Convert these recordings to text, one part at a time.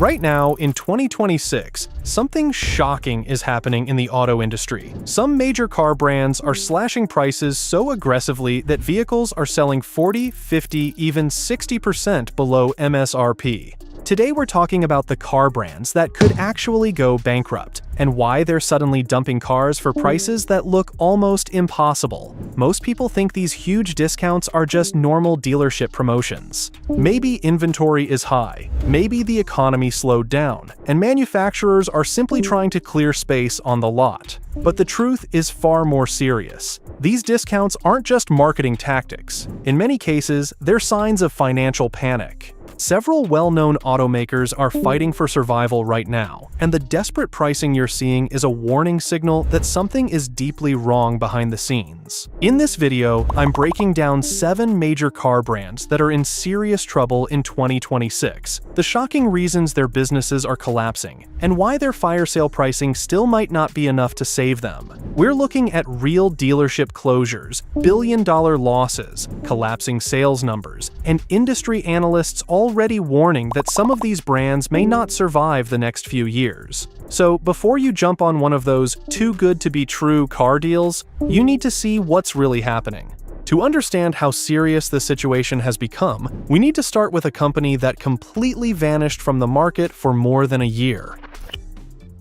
Right now, in 2026, something shocking is happening in the auto industry. Some major car brands are slashing prices so aggressively that vehicles are selling 40, 50, even 60% below MSRP. Today we're talking about the car brands that could actually go bankrupt, and why they're suddenly dumping cars for prices that look almost impossible. Most people think these huge discounts are just normal dealership promotions. Maybe inventory is high, maybe the economy slowed down, and manufacturers are simply trying to clear space on the lot. But the truth is far more serious. These discounts aren't just marketing tactics. In many cases, they're signs of financial panic. Several well-known automakers are fighting for survival right now, and the desperate pricing you're seeing is a warning signal that something is deeply wrong behind the scenes. In this video, I'm breaking down 7 major car brands that are in serious trouble in 2026, the shocking reasons their businesses are collapsing, and why their fire sale pricing still might not be enough to save them. We're looking at real dealership closures, billion-dollar losses, collapsing sales numbers, and industry analysts already warning that some of these brands may not survive the next few years. So before you jump on one of those too good to be true car deals, you need to see what's really happening. To understand how serious the situation has become, we need to start with a company that completely vanished from the market for more than a year.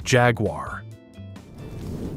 Jaguar.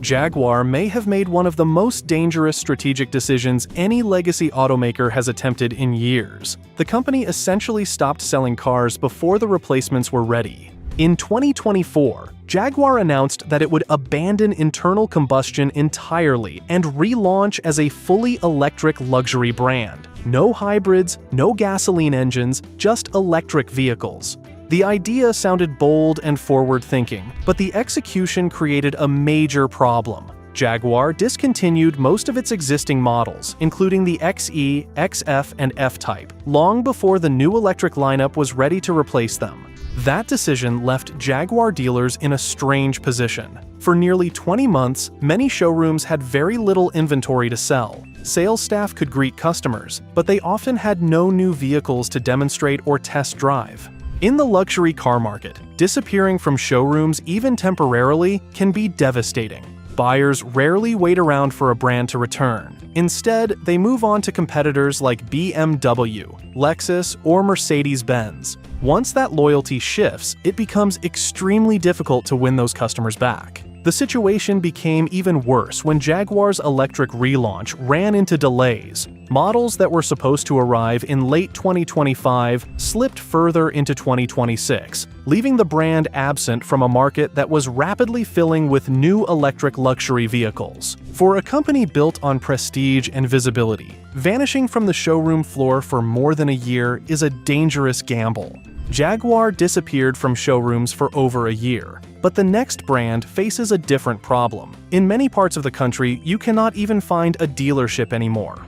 Jaguar may have made one of the most dangerous strategic decisions any legacy automaker has attempted in years. The company essentially stopped selling cars before the replacements were ready. In 2024, Jaguar announced that it would abandon internal combustion entirely and relaunch as a fully electric luxury brand. No hybrids, no gasoline engines, just electric vehicles. The idea sounded bold and forward-thinking, but the execution created a major problem. Jaguar discontinued most of its existing models, including the XE, XF, and F-Type, long before the new electric lineup was ready to replace them. That decision left Jaguar dealers in a strange position. For nearly 20 months, many showrooms had very little inventory to sell. Sales staff could greet customers, but they often had no new vehicles to demonstrate or test drive. In the luxury car market, disappearing from showrooms even temporarily can be devastating. Buyers rarely wait around for a brand to return. Instead, they move on to competitors like BMW, Lexus, or Mercedes-Benz. Once that loyalty shifts, it becomes extremely difficult to win those customers back. The situation became even worse when Jaguar's electric relaunch ran into delays. Models that were supposed to arrive in late 2025 slipped further into 2026, leaving the brand absent from a market that was rapidly filling with new electric luxury vehicles. For a company built on prestige and visibility, vanishing from the showroom floor for more than a year is a dangerous gamble. Jaguar disappeared from showrooms for over a year. But the next brand faces a different problem. In many parts of the country, you cannot even find a dealership anymore.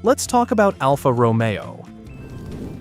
Let's talk about Alfa Romeo.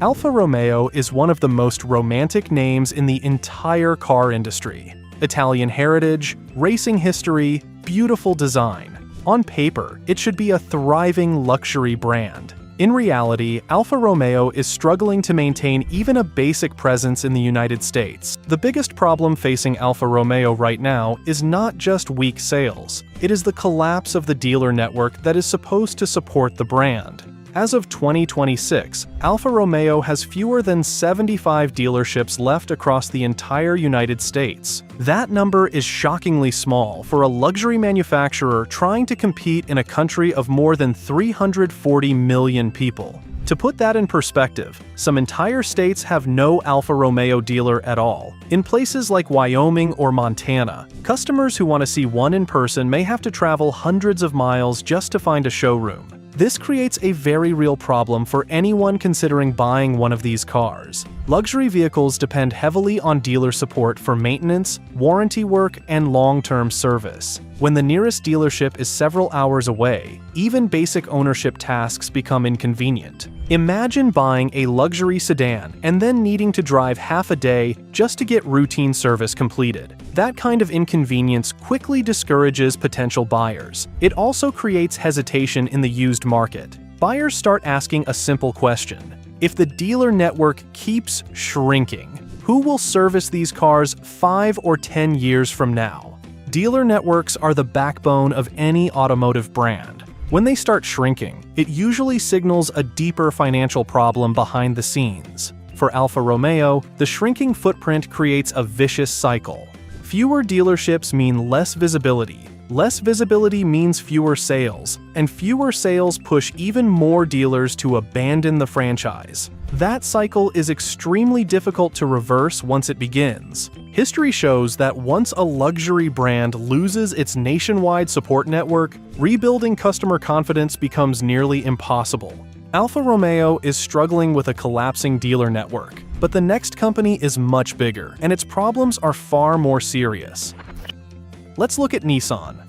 Alfa Romeo is one of the most romantic names in the entire car industry. Italian heritage, racing history, beautiful design. On paper, it should be a thriving luxury brand. In reality, Alfa Romeo is struggling to maintain even a basic presence in the United States. The biggest problem facing Alfa Romeo right now is not just weak sales. It is the collapse of the dealer network that is supposed to support the brand. As of 2026, Alfa Romeo has fewer than 75 dealerships left across the entire United States. That number is shockingly small for a luxury manufacturer trying to compete in a country of more than 340 million people. To put that in perspective, some entire states have no Alfa Romeo dealer at all. In places like Wyoming or Montana, customers who want to see one in person may have to travel hundreds of miles just to find a showroom. This creates a very real problem for anyone considering buying one of these cars. Luxury vehicles depend heavily on dealer support for maintenance, warranty work, and long-term service. When the nearest dealership is several hours away, even basic ownership tasks become inconvenient. Imagine buying a luxury sedan and then needing to drive half a day just to get routine service completed. That kind of inconvenience quickly discourages potential buyers. It also creates hesitation in the used market. Buyers start asking a simple question: if the dealer network keeps shrinking, Who will service these cars 5 or 10 years from now? Dealer networks are the backbone of any automotive brand. When they start shrinking, it usually signals a deeper financial problem behind the scenes. For Alfa Romeo, the shrinking footprint creates a vicious cycle. Fewer dealerships mean less visibility. Less visibility means fewer sales, and fewer sales push even more dealers to abandon the franchise. That cycle is extremely difficult to reverse once it begins. History shows that once a luxury brand loses its nationwide support network, rebuilding customer confidence becomes nearly impossible. Alfa Romeo is struggling with a collapsing dealer network, but the next company is much bigger, and its problems are far more serious. Let's look at Nissan.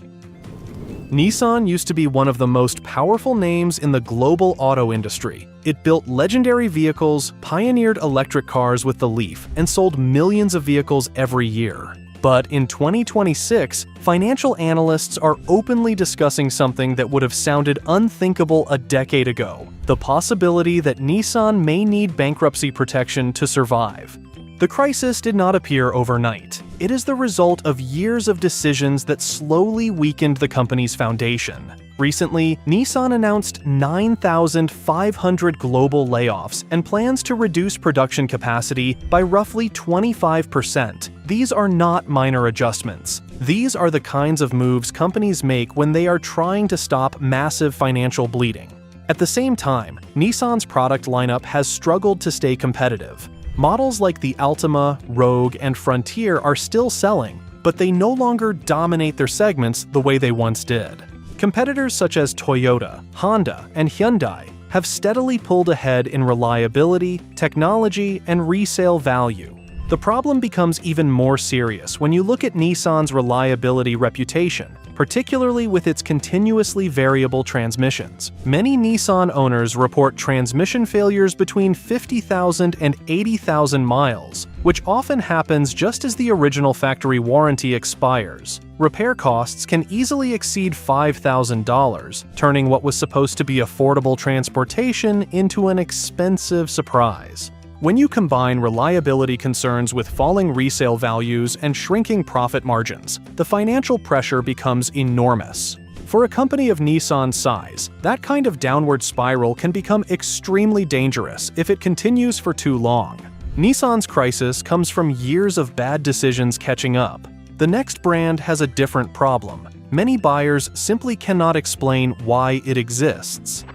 Nissan used to be one of the most powerful names in the global auto industry. It built legendary vehicles, pioneered electric cars with the Leaf, and sold millions of vehicles every year. But in 2026, financial analysts are openly discussing something that would have sounded unthinkable a decade ago: the possibility that Nissan may need bankruptcy protection to survive. The crisis did not appear overnight. It is the result of years of decisions that slowly weakened the company's foundation. Recently, Nissan announced 9,500 global layoffs and plans to reduce production capacity by roughly 25%. These are not minor adjustments. These are the kinds of moves companies make when they are trying to stop massive financial bleeding. At the same time, Nissan's product lineup has struggled to stay competitive. Models like the Altima, Rogue, and Frontier are still selling, but they no longer dominate their segments the way they once did. Competitors such as Toyota, Honda, and Hyundai have steadily pulled ahead in reliability, technology, and resale value. The problem becomes even more serious when you look at Nissan's reliability reputation, particularly with its continuously variable transmissions. Many Nissan owners report transmission failures between 50,000 and 80,000 miles, which often happens just as the original factory warranty expires. Repair costs can easily exceed $5,000, turning what was supposed to be affordable transportation into an expensive surprise. When you combine reliability concerns with falling resale values and shrinking profit margins, the financial pressure becomes enormous. For a company of Nissan's size, that kind of downward spiral can become extremely dangerous if it continues for too long. Nissan's crisis comes from years of bad decisions catching up. The next brand has a different problem. Many buyers simply cannot explain why it exists.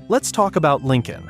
Let's talk about Lincoln.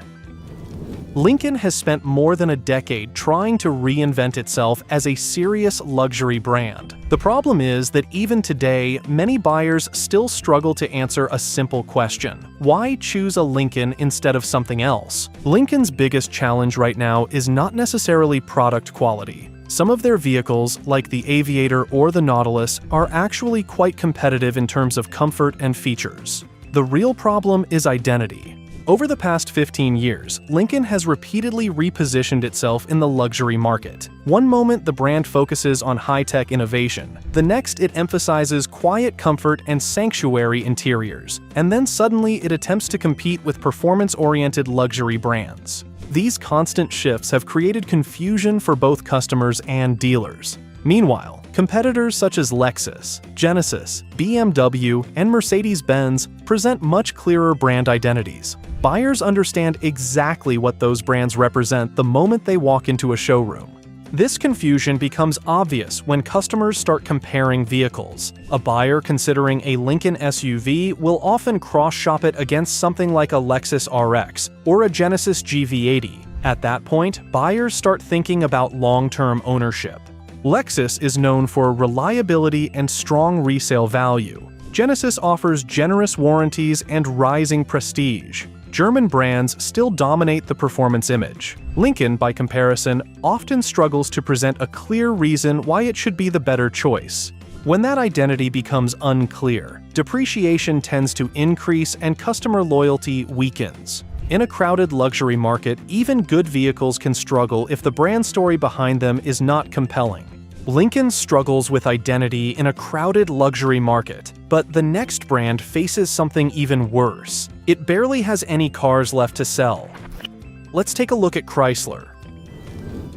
Lincoln has spent more than a decade trying to reinvent itself as a serious luxury brand. The problem is that even today, many buyers still struggle to answer a simple question: why choose a Lincoln instead of something else? Lincoln's biggest challenge right now is not necessarily product quality. Some of their vehicles, like the Aviator or the Nautilus, are actually quite competitive in terms of comfort and features. The real problem is identity. Over the past 15 years, Lincoln has repeatedly repositioned itself in the luxury market. One moment the brand focuses on high-tech innovation, the next it emphasizes quiet comfort and sanctuary interiors, and then suddenly it attempts to compete with performance-oriented luxury brands. These constant shifts have created confusion for both customers and dealers. Meanwhile, competitors such as Lexus, Genesis, BMW, and Mercedes-Benz present much clearer brand identities. Buyers understand exactly what those brands represent the moment they walk into a showroom. This confusion becomes obvious when customers start comparing vehicles. A buyer considering a Lincoln SUV will often cross-shop it against something like a Lexus RX or a Genesis GV80. At that point, buyers start thinking about long-term ownership. Lexus is known for reliability and strong resale value. Genesis offers generous warranties and rising prestige. German brands still dominate the performance image. Lincoln, by comparison, often struggles to present a clear reason why it should be the better choice. When that identity becomes unclear, depreciation tends to increase and customer loyalty weakens. In a crowded luxury market, even good vehicles can struggle if the brand story behind them is not compelling. Lincoln struggles with identity in a crowded luxury market, but the next brand faces something even worse. It barely has any cars left to sell. Let's take a look at Chrysler.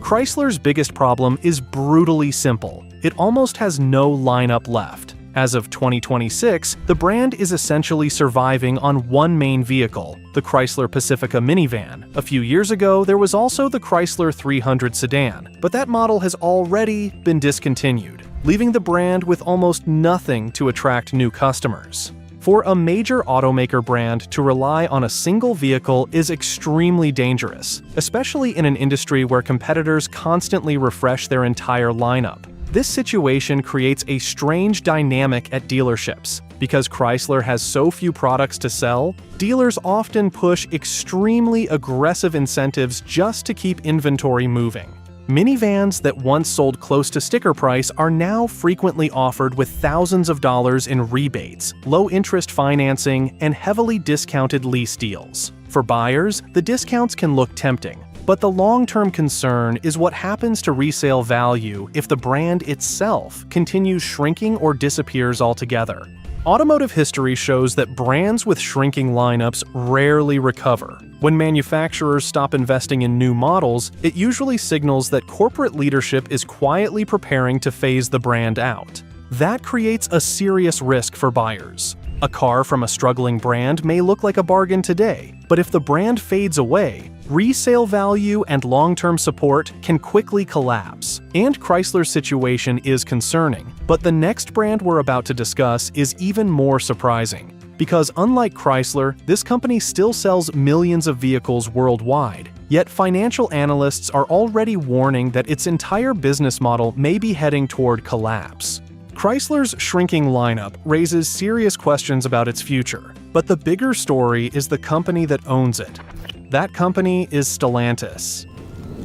Chrysler's biggest problem is brutally simple. It almost has no lineup left. As of 2026, the brand is essentially surviving on one main vehicle, the Chrysler Pacifica minivan. A few years ago, there was also the Chrysler 300 sedan, but that model has already been discontinued, leaving the brand with almost nothing to attract new customers. For a major automaker brand to rely on a single vehicle is extremely dangerous, especially in an industry where competitors constantly refresh their entire lineup. This situation creates a strange dynamic at dealerships. Because Chrysler has so few products to sell, dealers often push extremely aggressive incentives just to keep inventory moving. Minivans that once sold close to sticker price are now frequently offered with thousands of dollars in rebates, low-interest financing, and heavily discounted lease deals. For buyers, the discounts can look tempting, but the long-term concern is what happens to resale value if the brand itself continues shrinking or disappears altogether. Automotive history shows that brands with shrinking lineups rarely recover. When manufacturers stop investing in new models, it usually signals that corporate leadership is quietly preparing to phase the brand out. That creates a serious risk for buyers. A car from a struggling brand may look like a bargain today, but if the brand fades away, resale value and long-term support can quickly collapse. And Chrysler's situation is concerning, but the next brand we're about to discuss is even more surprising. Because unlike Chrysler, this company still sells millions of vehicles worldwide. Yet financial analysts are already warning that its entire business model may be heading toward collapse. Chrysler's shrinking lineup raises serious questions about its future, but the bigger story is the company that owns it. That company is Stellantis.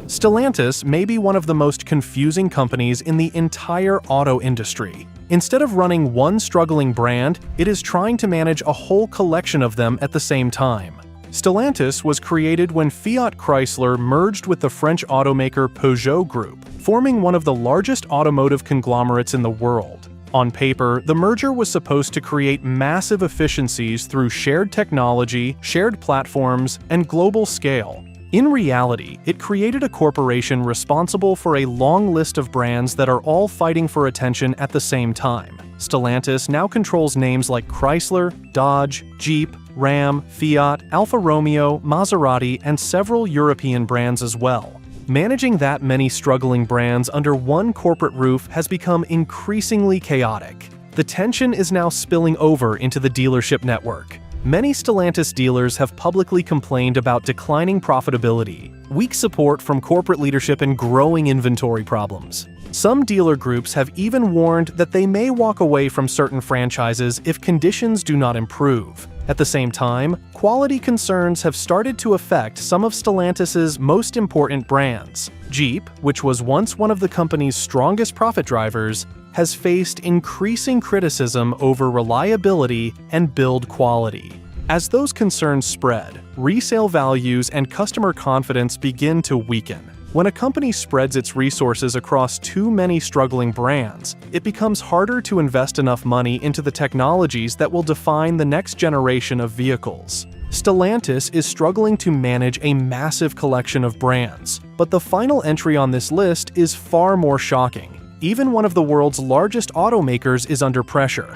Stellantis may be one of the most confusing companies in the entire auto industry. Instead of running one struggling brand, it is trying to manage a whole collection of them at the same time. Stellantis was created when Fiat Chrysler merged with the French automaker Peugeot Group, forming one of the largest automotive conglomerates in the world. On paper, the merger was supposed to create massive efficiencies through shared technology, shared platforms, and global scale. In reality, it created a corporation responsible for a long list of brands that are all fighting for attention at the same time. Stellantis now controls names like Chrysler, Dodge, Jeep, Ram, Fiat, Alfa Romeo, Maserati, and several European brands as well. Managing that many struggling brands under one corporate roof has become increasingly chaotic. The tension is now spilling over into the dealership network. Many Stellantis dealers have publicly complained about declining profitability, weak support from corporate leadership, and growing inventory problems. Some dealer groups have even warned that they may walk away from certain franchises if conditions do not improve. At the same time, quality concerns have started to affect some of Stellantis's most important brands. Jeep, which was once one of the company's strongest profit drivers, has faced increasing criticism over reliability and build quality. As those concerns spread, resale values and customer confidence begin to weaken. When a company spreads its resources across too many struggling brands, it becomes harder to invest enough money into the technologies that will define the next generation of vehicles. Stellantis is struggling to manage a massive collection of brands, but the final entry on this list is far more shocking. Even one of the world's largest automakers is under pressure,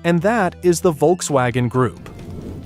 and that is the Volkswagen Group.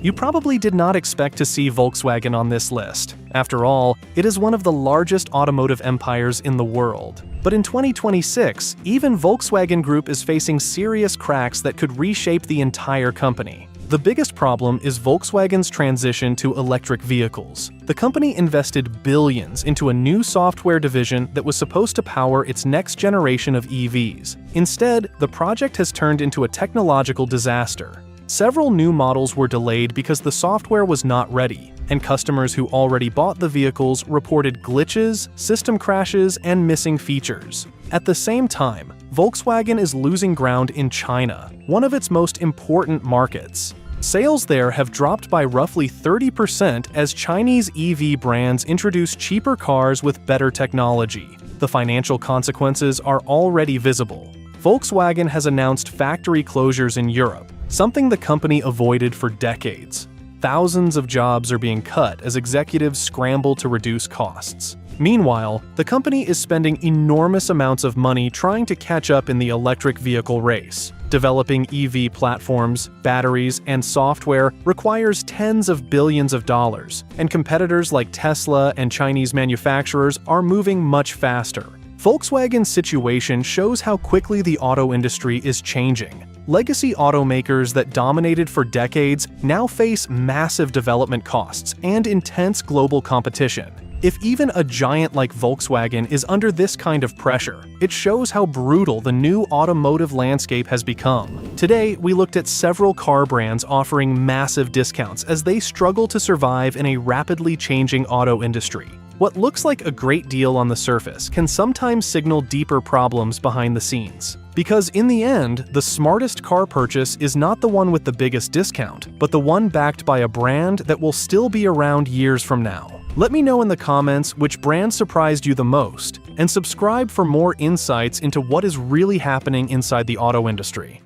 You probably did not expect to see Volkswagen on this list. After all, it is one of the largest automotive empires in the world. But in 2026, even Volkswagen Group is facing serious cracks that could reshape the entire company. The biggest problem is Volkswagen's transition to electric vehicles. The company invested billions into a new software division that was supposed to power its next generation of EVs. Instead, the project has turned into a technological disaster. Several new models were delayed because the software was not ready, and customers who already bought the vehicles reported glitches, system crashes, and missing features. At the same time, Volkswagen is losing ground in China, one of its most important markets. Sales there have dropped by roughly 30% as Chinese EV brands introduce cheaper cars with better technology. The financial consequences are already visible. Volkswagen has announced factory closures in Europe, something the company avoided for decades. Thousands of jobs are being cut as executives scramble to reduce costs. Meanwhile, the company is spending enormous amounts of money trying to catch up in the electric vehicle race. Developing EV platforms, batteries, and software requires tens of billions of dollars, and competitors like Tesla and Chinese manufacturers are moving much faster. Volkswagen's situation shows how quickly the auto industry is changing. Legacy automakers that dominated for decades now face massive development costs and intense global competition. If even a giant like Volkswagen is under this kind of pressure, it shows how brutal the new automotive landscape has become. Today, we looked at several car brands offering massive discounts as they struggle to survive in a rapidly changing auto industry. What looks like a great deal on the surface can sometimes signal deeper problems behind the scenes. Because in the end, the smartest car purchase is not the one with the biggest discount, but the one backed by a brand that will still be around years from now. Let me know in the comments which brand surprised you the most, and subscribe for more insights into what is really happening inside the auto industry.